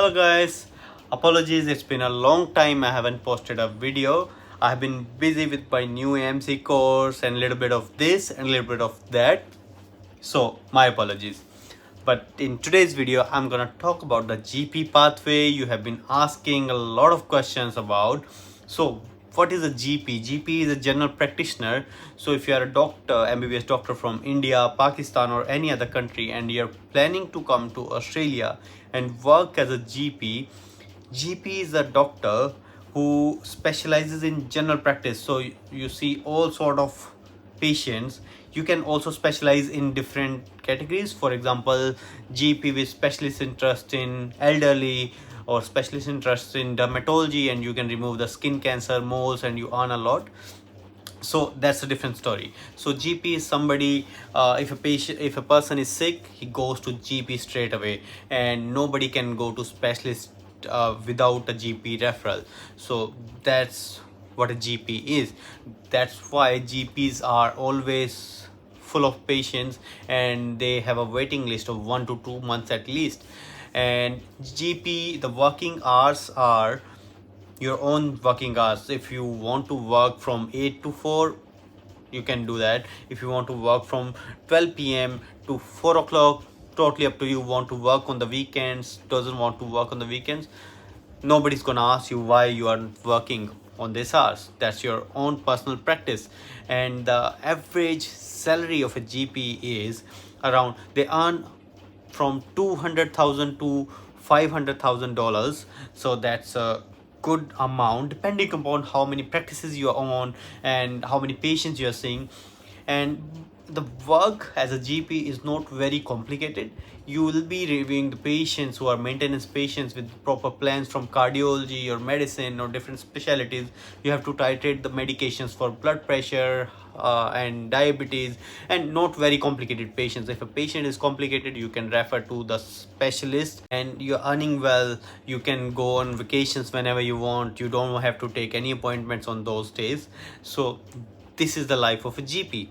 Hello guys, apologies, it's been a long time I haven't posted a video. I have been busy with my new AMC course and a little bit of this and a little bit of that. So my apologies. But in today's video, I'm gonna talk about the GP pathway you have been asking a lot of questions about. So what is a GP? GP is a general practitioner. So if you are a doctor, MBBS doctor from India, Pakistan or any other country and you're planning to come to Australia and work as a GP, GP is a doctor who specializes in general practice. So you see all sort of patients. You can also specialize in different categories. For example, GP with specialist interest in elderly or specialist interest in dermatology, and you can remove the skin cancer, moles, and you earn a lot. So that's a different story. So GP is somebody, if a person is sick, he goes to GP straight away, and nobody can go to specialist without a GP referral. So that's what a GP is. That's why GPs are always full of patients and they have a waiting list of 1 to 2 months at least. And GP, the working hours are your own working hours. If you want to work from 8 to 4, you can do that. If you want to work from 12 p.m. to 4 o'clock, totally up to you. Want to work on the weekends, doesn't want to work on the weekends, nobody's gonna ask you why you are working on these hours. That's your own personal practice. And the average salary of a GP is around, they earn from $200,000 to $500,000. So that's a good amount depending upon how many practices you are on and how many patients you are seeing. And the work as a GP is not very complicated. You will be reviewing the patients who are maintenance patients with proper plans from cardiology or medicine or different specialties. You have to titrate the medications for blood pressure and diabetes, and not very complicated patients. If a patient is complicated, you can refer to the specialist. And you're earning well, you can go on vacations whenever you want. You don't have to take any appointments on those days. So this is the life of a GP.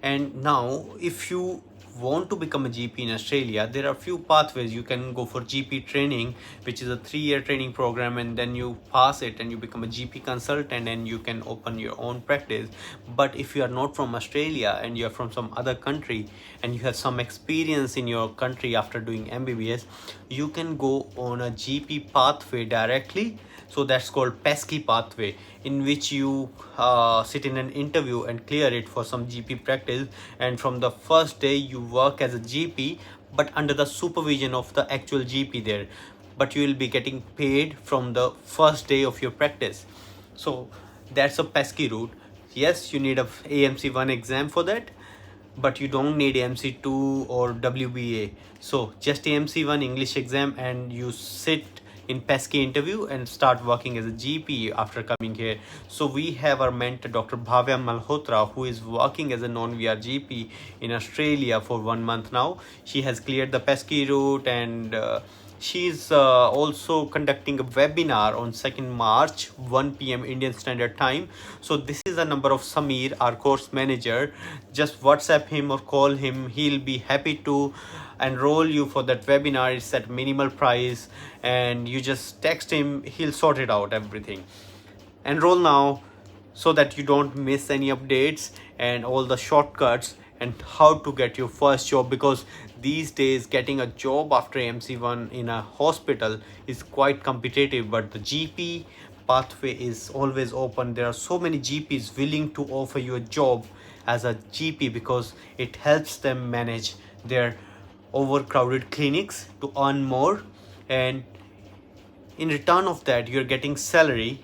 And now if you want to become a GP in Australia, there are a few pathways. You can go for GP training, which is a 3-year training program, and then you pass it and you become a GP consultant and you can open your own practice. But if you are not from Australia and you are from some other country and you have some experience in your country after doing MBBS, you can go on a GP pathway directly. So that's called PESCI pathway, in which you sit in an interview and clear it for some GP practice, and from the first day you work as a GP but under the supervision of the actual GP there, but you will be getting paid from the first day of your practice. So that's a PESCI route. Yes, you need a AMC1 exam for that, but you don't need AMC2 or WBA. So just AMC1 English exam and you sit in PESCI interview and start working as a GP after coming here. So we have our mentor Dr. Bhawya who is working as a non-VR GP in Australia for 1 month now. She has cleared the PESCI route, and she's also conducting a webinar on 2nd March 1 p.m. Indian Standard Time. So this is the number of Samir, our course manager. Just WhatsApp him or call him. He'll be happy to enroll you for that webinar. It's at minimal price, and you just text him, he'll sort it out everything. Enroll now so that you don't miss any updates and all the shortcuts and how to get your first job, because these days getting a job after AMC1 in a hospital is quite competitive. But the GP pathway is always open. There are so many GPs willing to offer you a job as a GP because it helps them manage their overcrowded clinics to earn more, and in return of that you're getting salary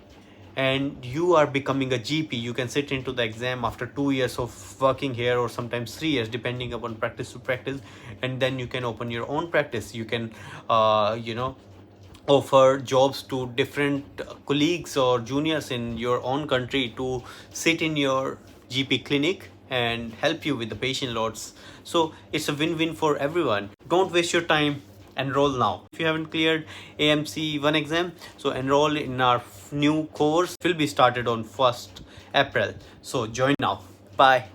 and you are becoming a GP. You can sit into the exam after 2 years of working here, or sometimes 3 years depending upon practice to practice, and then you can open your own practice. You can offer jobs to different colleagues or juniors in your own country to sit in your GP clinic and help you with the patient loads. So it's a win-win for everyone. Don't waste your time. Enroll now. If you haven't cleared AMC1 exam, so enroll in our new course. It will be started on 1st April. So join now. Bye.